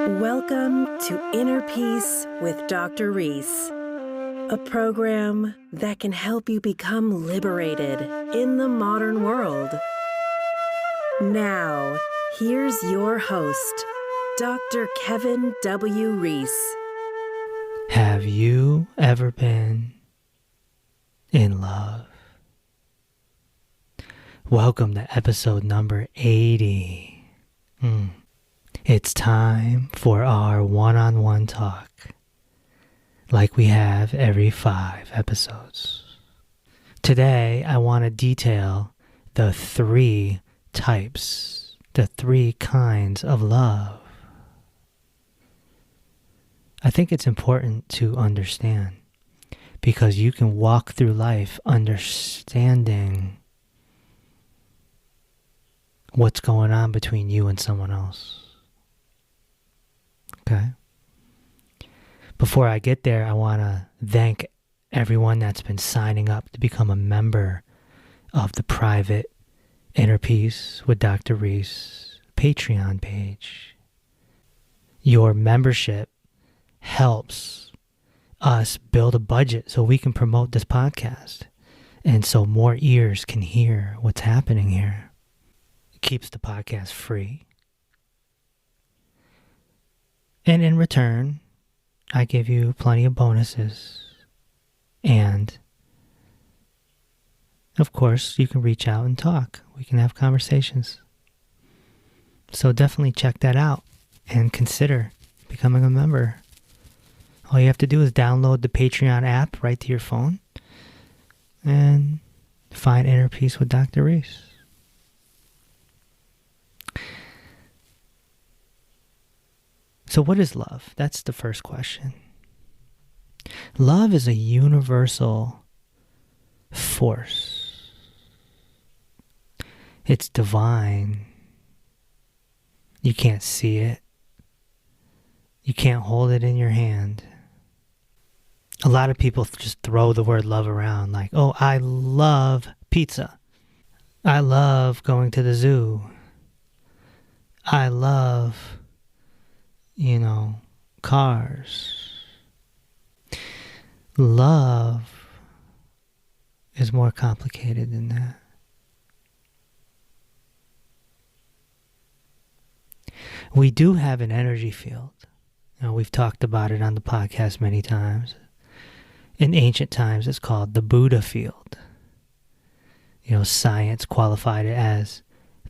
Welcome to Inner Peace with Dr. Reese, a program that can help you become liberated in the modern world. Now, here's your host, Dr. Kevin W. Reese. Have you ever been in love? Welcome to episode number 80. It's time for our one-on-one talk, like we have every 5 episodes. Today, I want to detail the 3 types, the 3 kinds of love. I think it's important to understand because you can walk through life understanding what's going on between you and someone else. Okay? Before I get there, I want to thank everyone that's been signing up to become a member of the private Inner Peace with Dr. Reese Patreon page. Your membership helps us build a budget so we can promote this podcast and so more ears can hear what's happening here. It keeps the podcast free. And in return, I give you plenty of bonuses. And, of course, you can reach out and talk. We can have conversations. So definitely check that out and consider becoming a member. All you have to do is download the Patreon app right to your phone and find Inner Peace with Dr. Reese. So what is love? That's the first question. Love is a universal force. It's divine. You can't see it. You can't hold it in your hand. A lot of people just throw the word love around like, oh, I love pizza. I love going to the zoo. I love, cars. Love is more complicated than that. We do have an energy field. We've talked about it on the podcast many times. In ancient times, it's called the Buddha field. Science qualified it as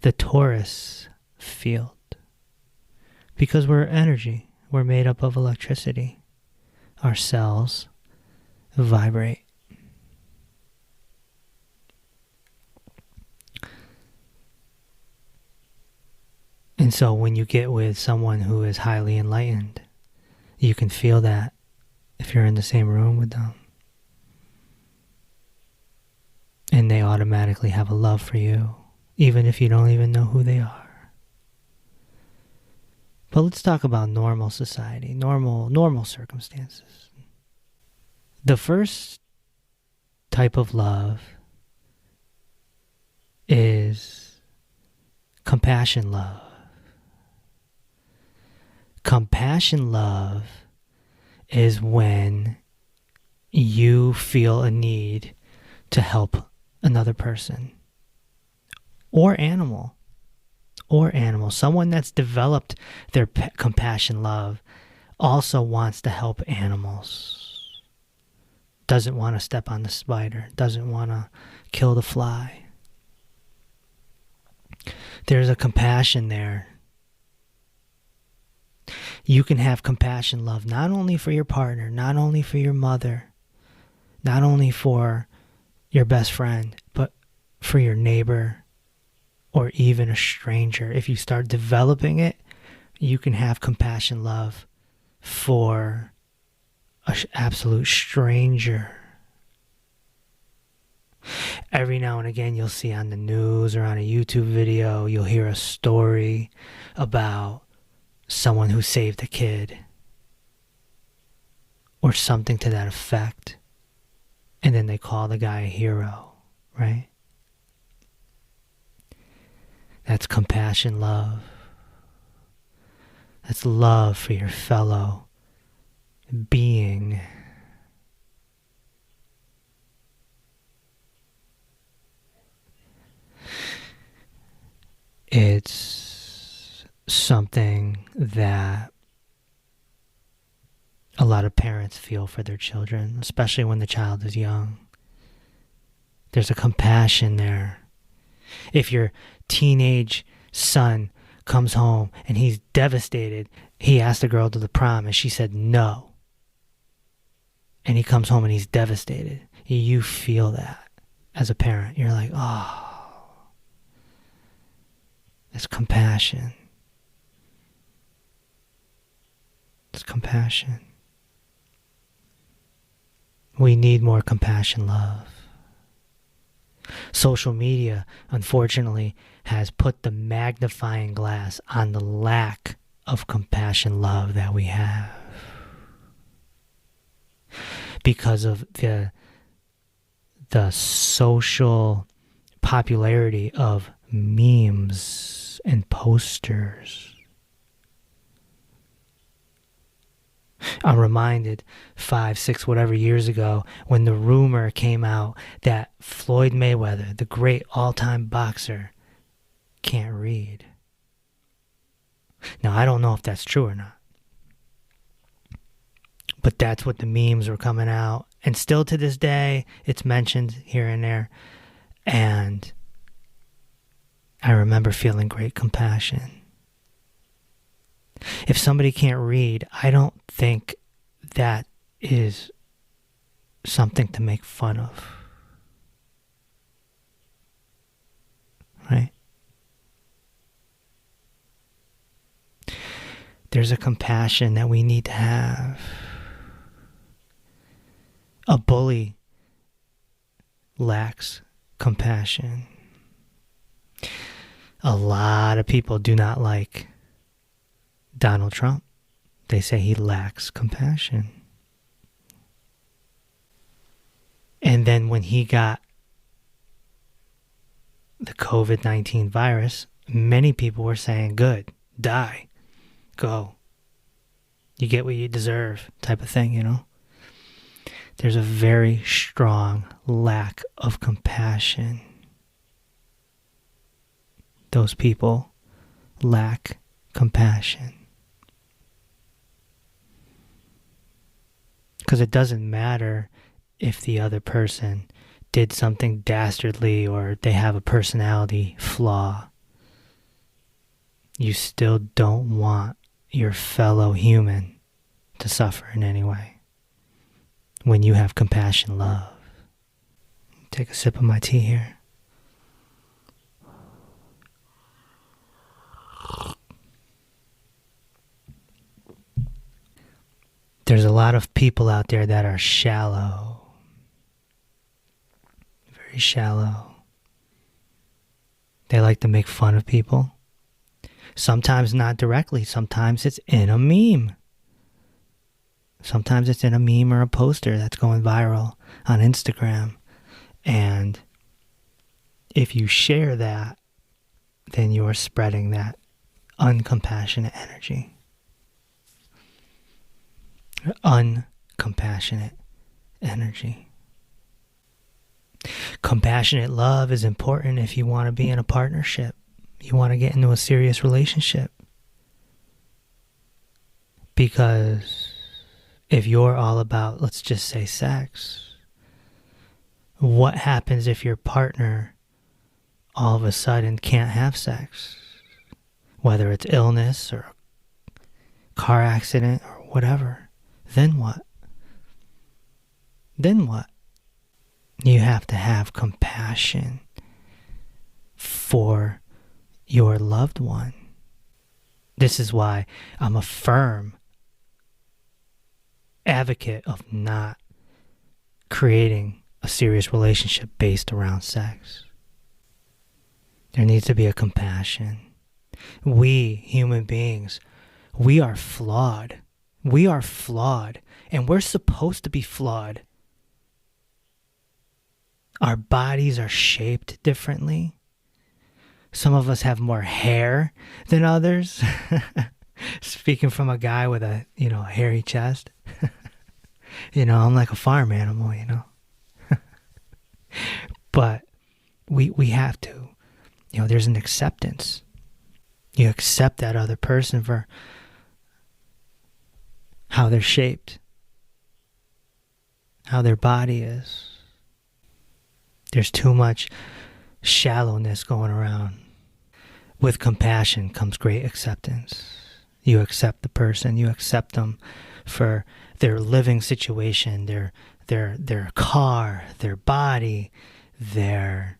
the Taurus field. Because we're energy. We're made up of electricity. Our cells vibrate. And so when you get with someone who is highly enlightened, you can feel that if you're in the same room with them. And they automatically have a love for you, even if you don't even know who they are. But let's talk about normal society, normal circumstances. The first type of love is compassion love. Compassion love is when you feel a need to help another person or animal. Someone that's developed their compassion love also wants to help animals. Doesn't want to step on the spider. Doesn't want to kill the fly. There's a compassion there. You can have compassion love not only for your partner, not only for your mother, not only for your best friend, but for your neighbor or even a stranger. If you start developing it, you can have compassion love for an absolute stranger. Every now and again, you'll see on the news or on a YouTube video, you'll hear a story about someone who saved a kid or something to that effect. And then they call the guy a hero, right? That's compassion love. That's love for your fellow being. It's something that a lot of parents feel for their children, especially when the child is young. There's a compassion there. If your teenage son comes home and he's devastated, he asked the girl to the prom and she said no. And he comes home and he's devastated. You feel that as a parent. You're like, oh, it's compassion. It's compassion. We need more compassion, love. Social media, unfortunately, has put the magnifying glass on the lack of compassion, love that we have. Because of the social popularity of memes and posters. I'm reminded 5, 6, whatever years ago when the rumor came out that Floyd Mayweather, the great all-time boxer, can't read. Now, I don't know if that's true or not. But that's what the memes were coming out. And still to this day, it's mentioned here and there. And I remember feeling great compassion. If somebody can't read, I don't think that is something to make fun of. Right? There's a compassion that we need to have. A bully lacks compassion. A lot of people do not like Donald Trump. They say he lacks compassion. And then when he got the COVID-19 virus, many people were saying, good, die, go. You get what you deserve type of thing, you know? There's a very strong lack of compassion. Those people lack compassion. Because it doesn't matter if the other person did something dastardly or they have a personality flaw. You still don't want your fellow human to suffer in any way. When you have compassion, love. Take a sip of my tea here. There's a lot of people out there that are shallow. Very shallow. They like to make fun of people. Sometimes not directly. Sometimes it's in a meme. Sometimes it's in a meme or a poster that's going viral on Instagram. And if you share that, then you're spreading that uncompassionate energy. Uncompassionate energy. Compassionate love is important if you want to be in a partnership. You want to get into a serious relationship. Because if you're all about, let's just say, sex, what happens if your partner all of a sudden can't have sex? Whether it's illness or car accident or whatever. Then what? Then what? You have to have compassion for your loved one. This is why I'm a firm advocate of not creating a serious relationship based around sex. There needs to be a compassion. We, human beings, we are flawed. We are flawed, and we're supposed to be flawed. Our bodies are shaped differently. Some of us have more hair than others. Speaking from a guy with a, hairy chest. I'm like a farm animal. But we have to, there's an acceptance. You accept that other person for how they're shaped, how their body is. There's too much shallowness going around. With compassion comes great acceptance. You accept the person, you accept them for their living situation, their car, their body, their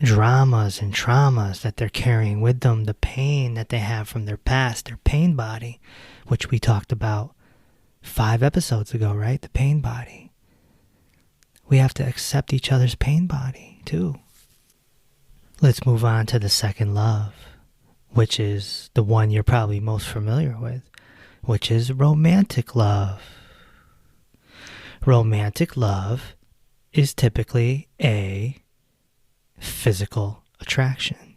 dramas and traumas that they're carrying with them, the pain that they have from their past, their pain body, which we talked about 5 episodes ago, right? The pain body. We have to accept each other's pain body too. Let's move on to the second love, which is the one you're probably most familiar with, which is romantic love. Romantic love is typically a physical attraction.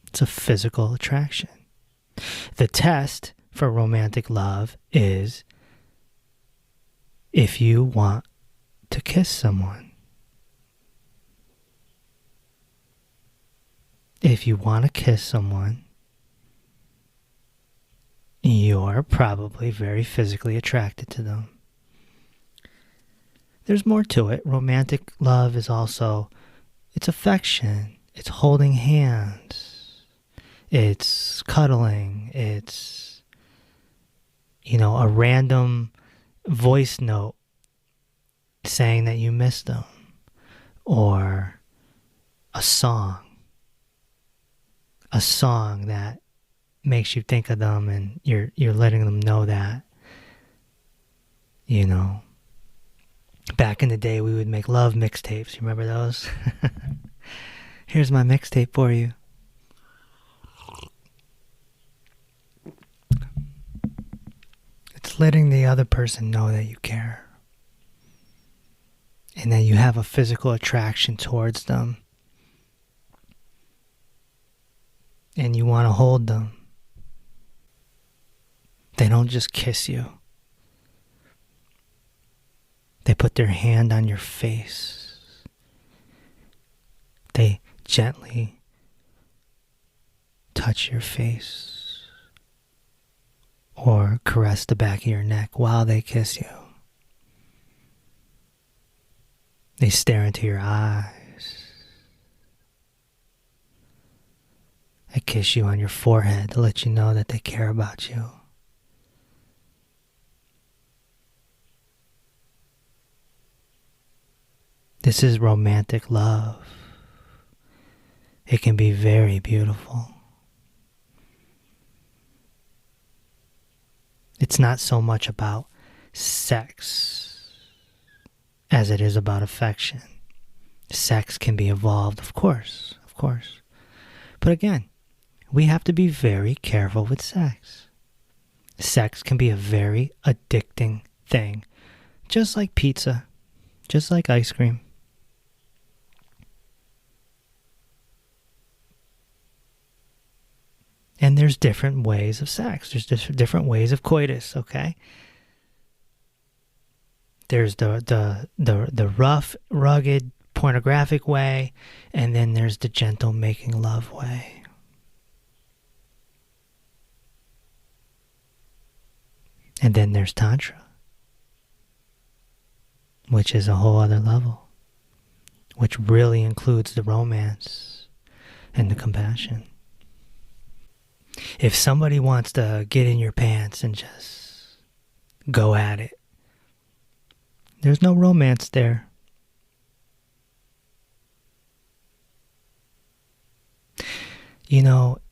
It's a physical attraction. The test for romantic love is if you want to kiss someone. If you want to kiss someone, you're probably very physically attracted to them. There's more to it. Romantic love is also, it's affection, it's holding hands, it's cuddling, it's, a random voice note saying that you miss them, or a song that makes you think of them, and you're letting them know that, back in the day we would make love mixtapes. You remember those? Here's my mixtape for you. It's letting the other person know that you care and that you have a physical attraction towards them and you want to hold them. They don't just kiss you. They put their hand on your face. They gently touch your face or caress the back of your neck while they kiss you. They stare into your eyes. They kiss you on your forehead to let you know that they care about you. This is romantic love. It can be very beautiful. It's not so much about sex as it is about affection. Sex can be evolved, of course. But again, we have to be very careful with sex. Sex can be a very addicting thing, just like pizza, just like ice cream. And there's different ways of sex. There's different ways of coitus, okay? There's the rough, rugged, pornographic way, and then there's the gentle making love way. And then there's Tantra, which is a whole other level, which really includes the romance and the compassion. If somebody wants to get in your pants and just go at it, there's no romance there.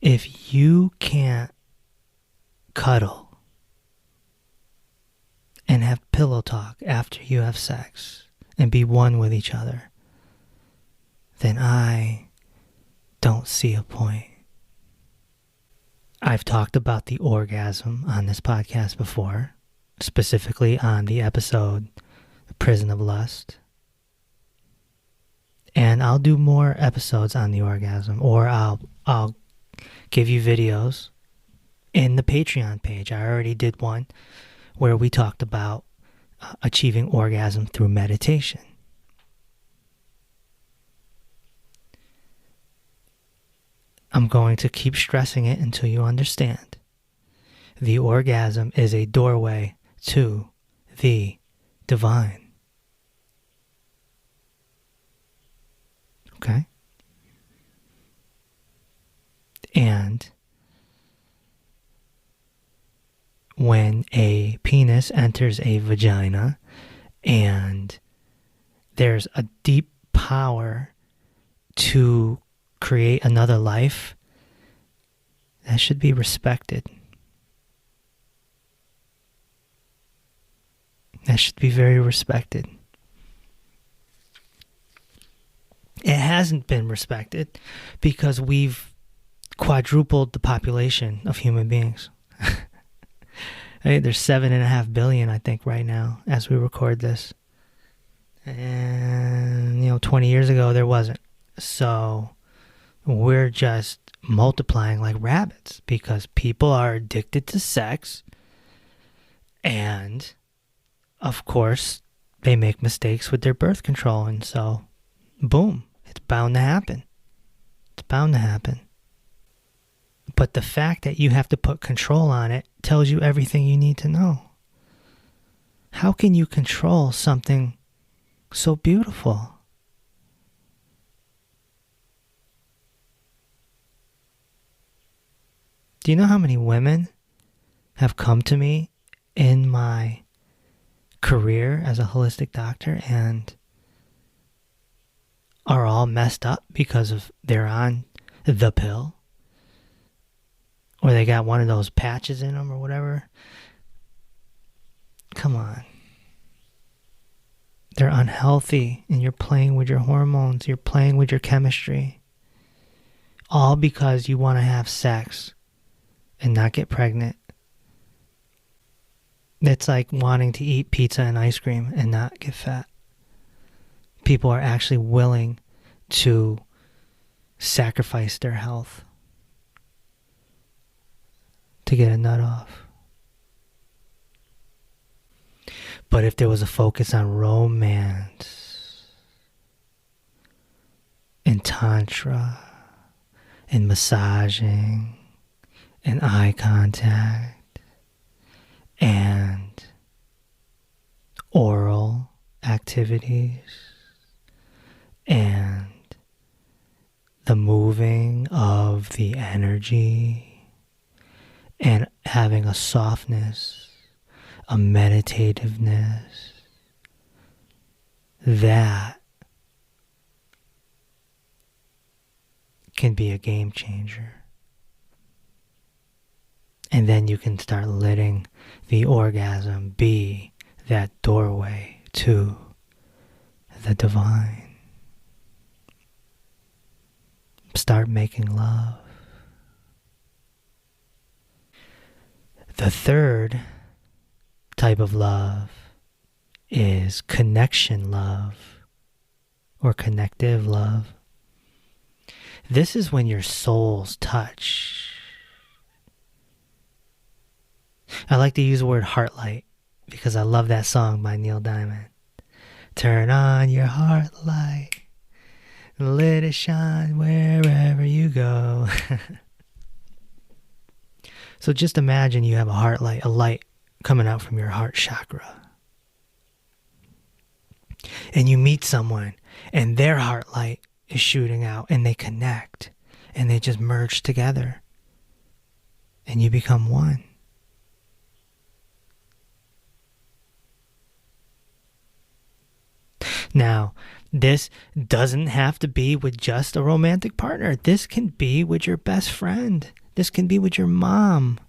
If you can't cuddle and have pillow talk after you have sex and be one with each other, then I don't see a point. I've talked about the orgasm on this podcast before, specifically on the episode The Prison of Lust. And I'll do more episodes on the orgasm, or I'll give you videos in the Patreon page. I already did one where we talked about achieving orgasm through meditation. I'm going to keep stressing it until you understand. The orgasm is a doorway to the divine. Okay? And when a penis enters a vagina and there's a deep power to create another life, that should be respected. That should be very respected. It hasn't been respected because we've quadrupled the population of human beings. Hey, there's 7.5 billion, I think, right now as we record this. And, 20 years ago, there wasn't. So we're just multiplying like rabbits because people are addicted to sex. And, of course, they make mistakes with their birth control. And so, boom, it's bound to happen. It's bound to happen. But the fact that you have to put control on it tells you everything you need to know. How can you control something so beautiful? Do you know how many women have come to me in my career as a holistic doctor and are all messed up because they're on the pill? Or they got one of those patches in them or whatever. Come on. They're unhealthy and you're playing with your hormones. You're playing with your chemistry. All because you want to have sex and not get pregnant. It's like wanting to eat pizza and ice cream and not get fat. People are actually willing to sacrifice their health to get a nut off. But if there was a focus on romance and tantra and massaging and eye contact and oral activities and the moving of the energy and having a softness, a meditativeness, that can be a game changer. And then you can start letting the orgasm be that doorway to the divine. Start making love. The third type of love is connection love or connective love. This is when your souls touch. I like to use the word heart light because I love that song by Neil Diamond. Turn on your heart light, let it shine wherever you go. So just imagine you have a heart light, a light coming out from your heart chakra. And you meet someone and their heart light is shooting out and they connect and they just merge together and you become one. Now, this doesn't have to be with just a romantic partner. This can be with your best friend. This can be with your mom,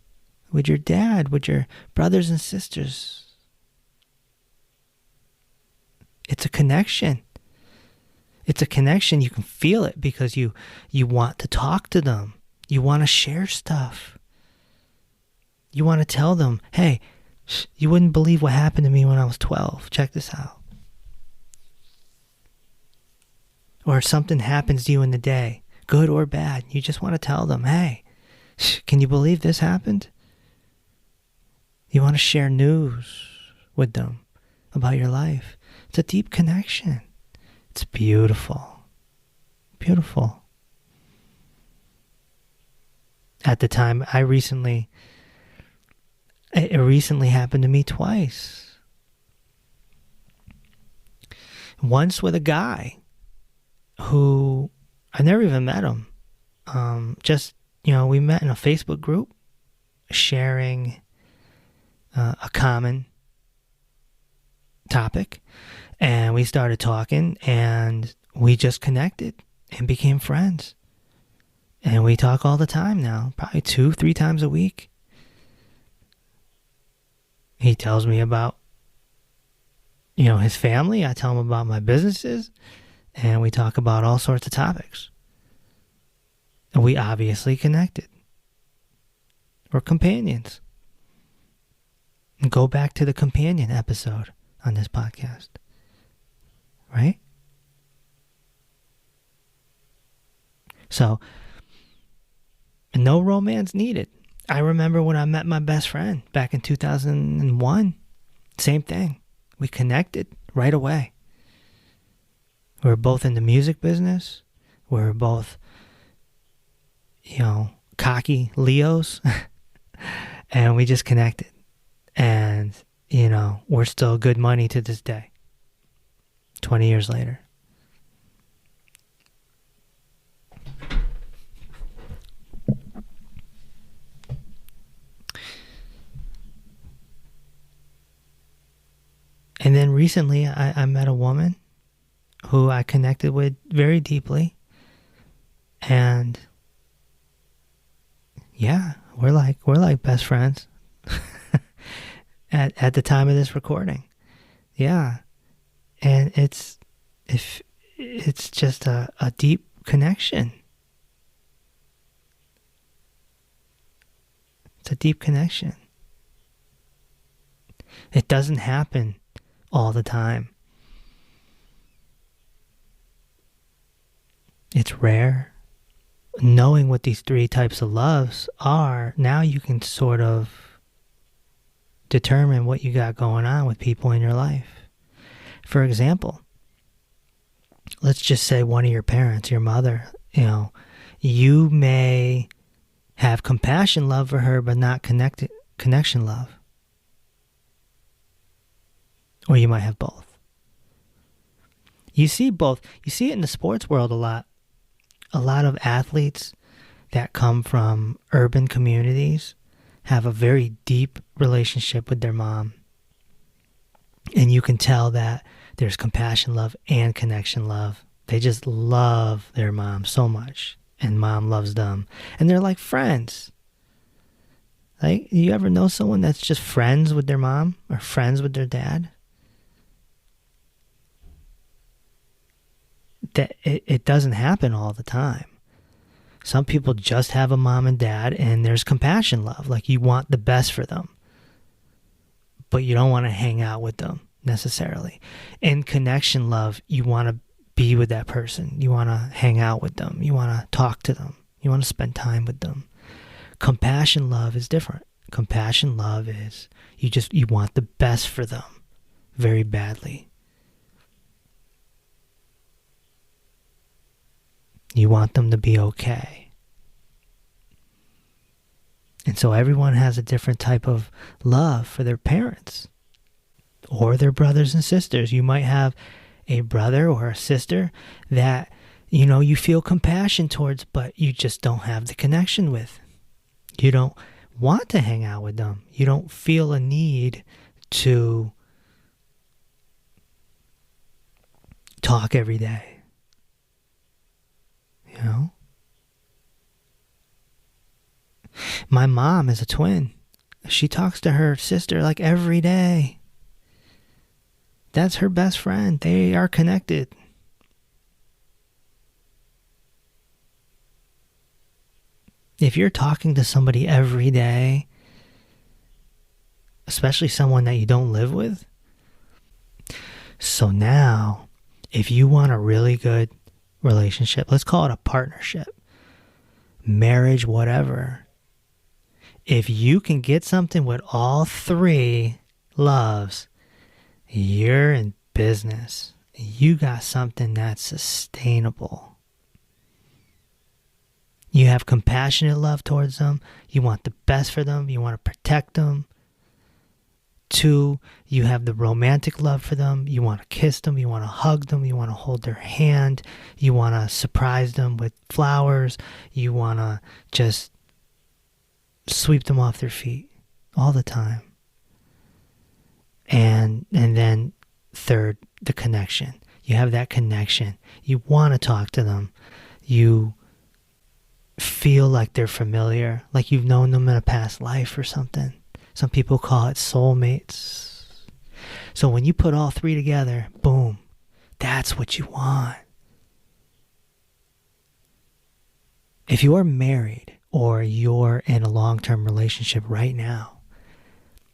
with your dad, with your brothers and sisters. It's a connection. It's a connection. You can feel it because you want to talk to them. You want to share stuff. You want to tell them, hey, you wouldn't believe what happened to me when I was 12. Check this out. Or something happens to you in the day, good or bad. You just want to tell them, hey, can you believe this happened? You want to share news with them about your life. It's a deep connection. It's beautiful. Beautiful. At the time, it recently happened to me twice. Once with a guy who I never even met him. We met in a Facebook group sharing a common topic, and we started talking, and we just connected and became friends. And we talk all the time now, probably 2-3 times a week. He tells me about, his family. I tell him about my businesses, and we talk about all sorts of topics. And we obviously connected. We're companions. And go back to the companion episode on this podcast. Right? So, no romance needed. I remember when I met my best friend back in 2001. Same thing. We connected right away. We were both in the music business. We were both, cocky Leos. And we just connected. And, we're still good money to this day. 20 years later. And then recently I met a woman who I connected with very deeply. And yeah, we're like best friends at the time of this recording. Yeah. And it's just a deep connection. It's a deep connection. It doesn't happen all the time. It's rare. Knowing what these 3 types of loves are, now you can sort of determine what you got going on with people in your life. For example, let's just say one of your parents, your mother, you may have compassion love for her, but not connection love. Or you might have both. You see both. You see it in the sports world a lot. A lot of athletes that come from urban communities have a very deep relationship with their mom. And you can tell that there's compassion love and connection love. They just love their mom so much. And mom loves them. And they're like friends. Like, you ever know someone that's just friends with their mom or friends with their dad? That it doesn't happen all the time. Some people just have a mom and dad, and there's compassion love. Like, you want the best for them, but you don't want to hang out with them necessarily. In connection love, you want to be with that person. You want to hang out with them. You want to talk to them. You want to spend time with them. Compassion love is different. Compassion love is you want the best for them very badly. You want them to be okay. And so everyone has a different type of love for their parents or their brothers and sisters. You might have a brother or a sister that, you feel compassion towards, but you just don't have the connection with. You don't want to hang out with them. You don't feel a need to talk every day. My mom is a twin. She talks to her sister like every day. That's her best friend. They are connected. If you're talking to somebody every day, especially someone that you don't live with, so now, if you want a really good relationship, let's call it a partnership, marriage, whatever, If you can get something with all three loves, you're in business. You got something that's sustainable. You have compassionate love towards them. You want the best for them. You want to protect them. 2, you have the romantic love for them. You want to kiss them. You want to hug them. You want to hold their hand. You want to surprise them with flowers. You want to just sweep them off their feet all the time. And then 3rd, the connection. You have that connection. You want to talk to them. You feel like they're familiar, like you've known them in a past life or something. Some people call it soulmates. So when you put all 3 together, boom, that's what you want. If you are married or you're in a long-term relationship right now,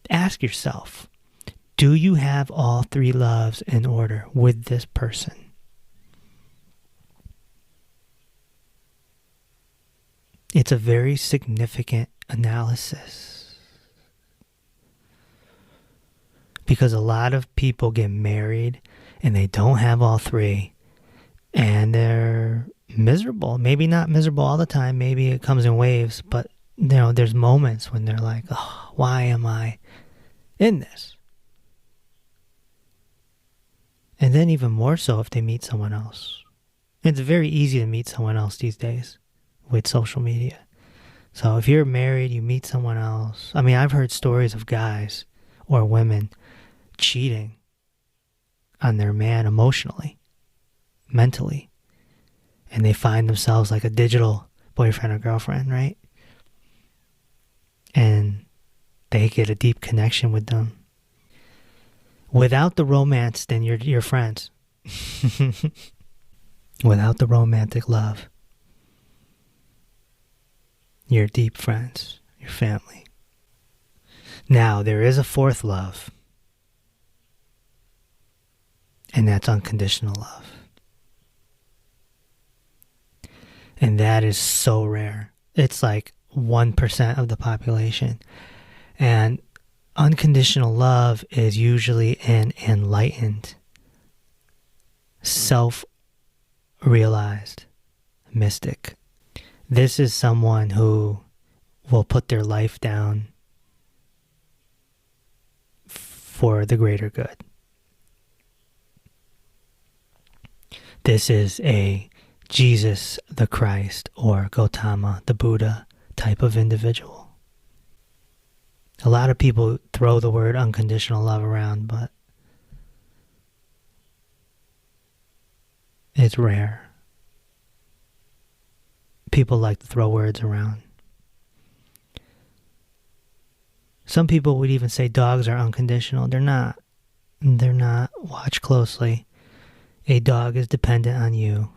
ask yourself, do you have all 3 loves in order with this person? It's a very significant analysis. Because a lot of people get married and they don't have all 3 and they're miserable. Maybe not miserable all the time. Maybe it comes in waves, but there's moments when they're like, oh, why am I in this? And then even more so if they meet someone else. It's very easy to meet someone else these days with social media. So if you're married, you meet someone else. I mean, I've heard stories of guys or women cheating on their man emotionally, mentally, and they find themselves like a digital boyfriend or girlfriend, right? And they get a deep connection with them. Without the romance, then you're friends. Without the romantic love, you're deep friends, your family. Now, there is a 4th love. And that's unconditional love. And that is so rare. It's like 1% of the population. And unconditional love is usually an enlightened, self-realized mystic. This is someone who will put their life down for the greater good. This is a Jesus the Christ or Gautama the Buddha type of individual. A lot of people throw the word unconditional love around, but it's rare. People like to throw words around. Some people would even say dogs are unconditional. They're not. They're not. Watch closely. A dog is dependent on you,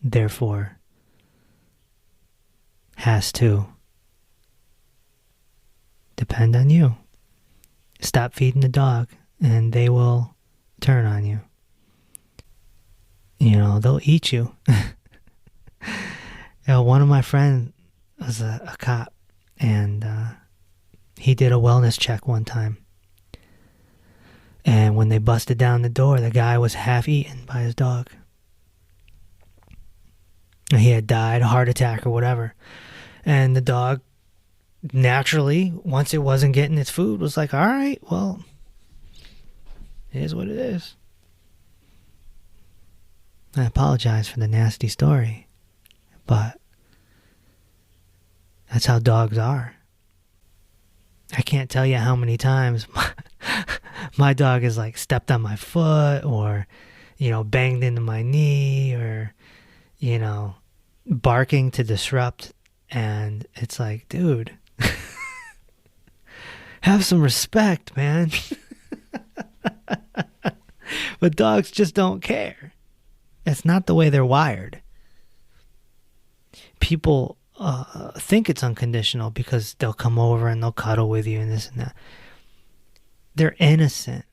therefore has to depend on you. Stop feeding the dog and they will turn on you. They'll eat you. One of my friends was a cop, and he did a wellness check one time. And when they busted down the door, the guy was half eaten by his dog. He had died, a heart attack or whatever. And the dog, naturally, once it wasn't getting its food, was like, all right, well, it is what it is. I apologize for the nasty story, but that's how dogs are. I can't tell you how many times my dog has like stepped on my foot or, banged into my knee or, barking to disrupt. And it's like, dude, have some respect, man. But dogs just don't care. It's not the way they're wired. People think it's unconditional because they'll come over and they'll cuddle with you and this and that. They're innocent.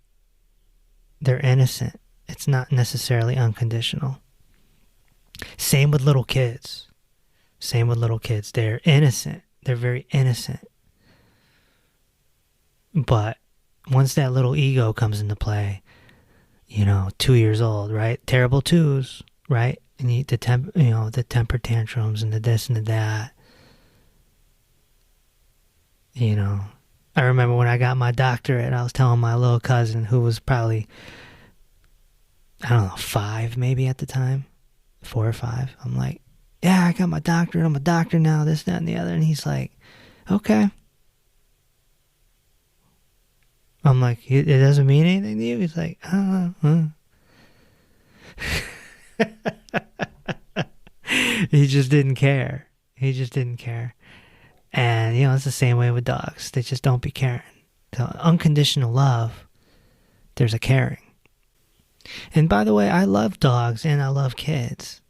They're innocent. It's not necessarily unconditional. Same with little kids. They're innocent. They're very innocent. But once that little ego comes into play, 2 years old, right? Terrible twos, right? And the temper tantrums and the this and the that. I remember when I got my doctorate, I was telling my little cousin, who was probably, I don't know, 5 maybe at the time, 4 or 5. I'm like, yeah, I got my doctorate. I'm a doctor now, this, that, and the other. And he's like, okay. I'm like, it doesn't mean anything to you? He's like, He just didn't care. And, it's the same way with dogs. They just don't be caring. So unconditional love, there's a caring. And by the way, I love dogs and I love kids.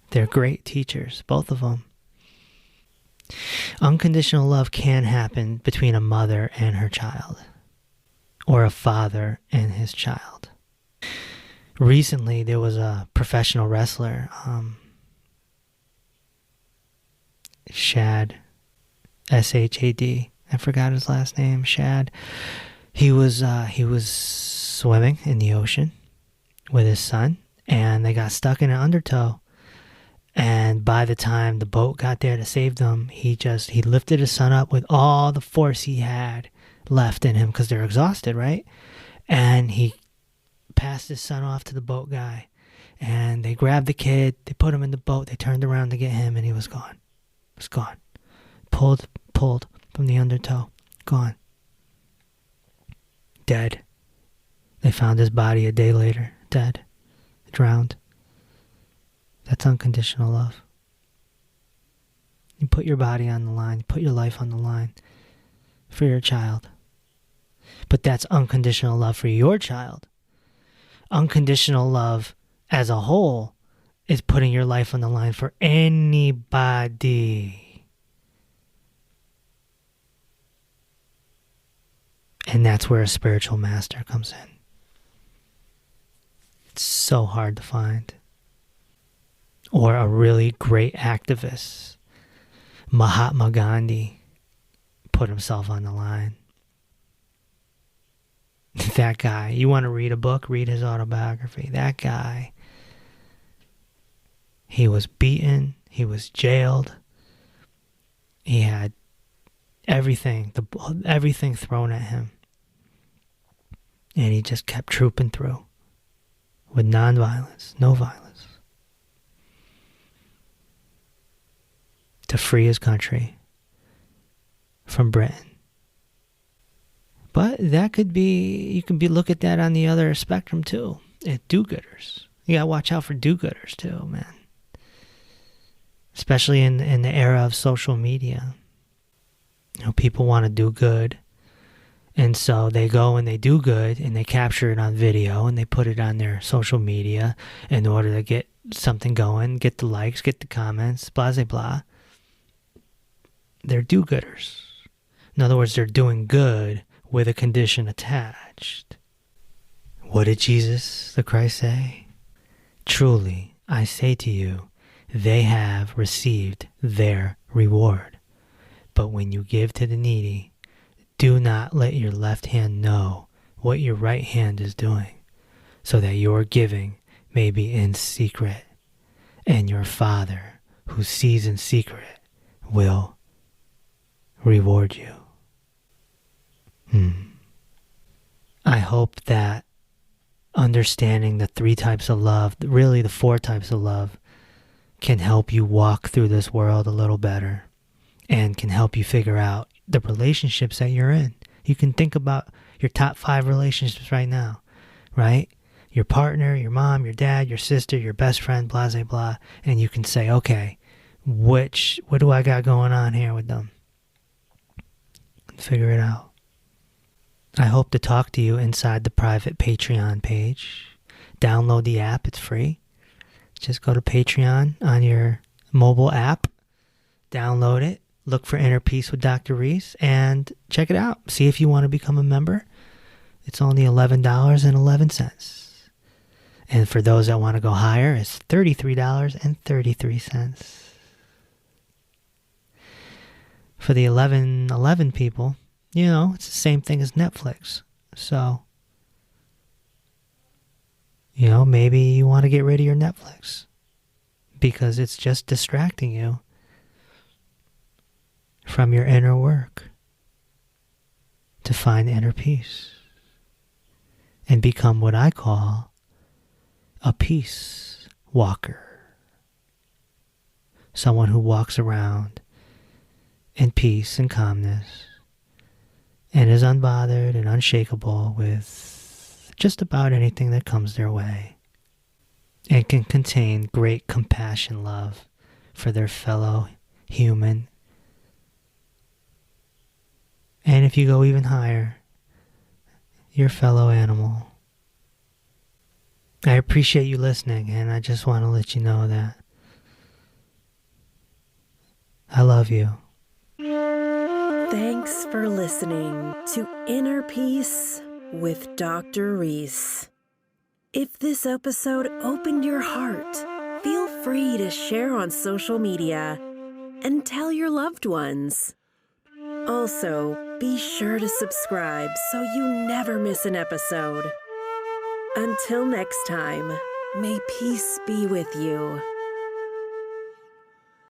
They're great teachers, both of them. Unconditional love can happen between a mother and her child, or a father and his child. Recently, there was a professional wrestler, Shad, S-H-A-D. I forgot his last name, Shad. He was swimming in the ocean with his son, and they got stuck in an undertow. And by the time the boat got there to save them, he lifted his son up with all the force he had left in him, because they're exhausted, right? And he passed his son off to the boat guy, and they grabbed the kid, they put him in the boat, they turned around to get him, and he was gone. He was gone. Pulled from the undertow. Gone. Dead. They found his body a day later. Dead. Drowned. That's unconditional love. You put your body on the line. You put your life on the line for your child. But that's unconditional love for your child. Unconditional love as a whole is putting your life on the line for anybody. And that's where a spiritual master comes in. It's so hard to find. Or a really great activist. Mahatma Gandhi put himself on the line. That guy, you want to read a book, read his autobiography. That guy, he was beaten, he was jailed, he had everything thrown at him. And he just kept trooping through with non-violence, no violence, to free his country from Britain. But that could be, you can look at that on the other spectrum too. At do-gooders. You gotta watch out for do-gooders too, man. Especially in the era of social media. People want to do good. And so they go and they do good and they capture it on video and they put it on their social media in order to get something going, get the likes, get the comments, blah, blah, blah. They're do-gooders. In other words, they're doing good with a condition attached. What did Jesus the Christ say? Truly, I say to you, they have received their reward. But when you give to the needy, do not let your left hand know what your right hand is doing, so that your giving may be in secret, and your Father, who sees in secret, will reward you. I hope that understanding the 3 types of love, really the 4 types of love, can help you walk through this world a little better and can help you figure out the relationships that you're in. You can think about your top 5 relationships right now, right? Your partner, your mom, your dad, your sister, your best friend, blah, blah, blah. And you can say, okay, what do I got going on here with them? Figure it out. I hope to talk to you inside the private Patreon page. Download the app. It's free. Just go to Patreon on your mobile app. Download it. Look for Inner Peace with Dr. Reese and check it out. See if you want to become a member. It's only $11.11. And for those that want to go higher, it's $33.33. For the 11 people, It's the same thing as Netflix. So, maybe you want to get rid of your Netflix because it's just distracting you from your inner work to find inner peace and become what I call a peace walker. Someone who walks around in peace and calmness and is unbothered and unshakable with just about anything that comes their way, and can contain great compassion, love for their fellow human. And if you go even higher, your fellow animal. I appreciate you listening, and I just want to let you know that I love you. Thanks for listening to Inner Peace with Dr. Reese. If this episode opened your heart, feel free to share on social media and tell your loved ones. Also, be sure to subscribe so you never miss an episode. Until next time, may peace be with you.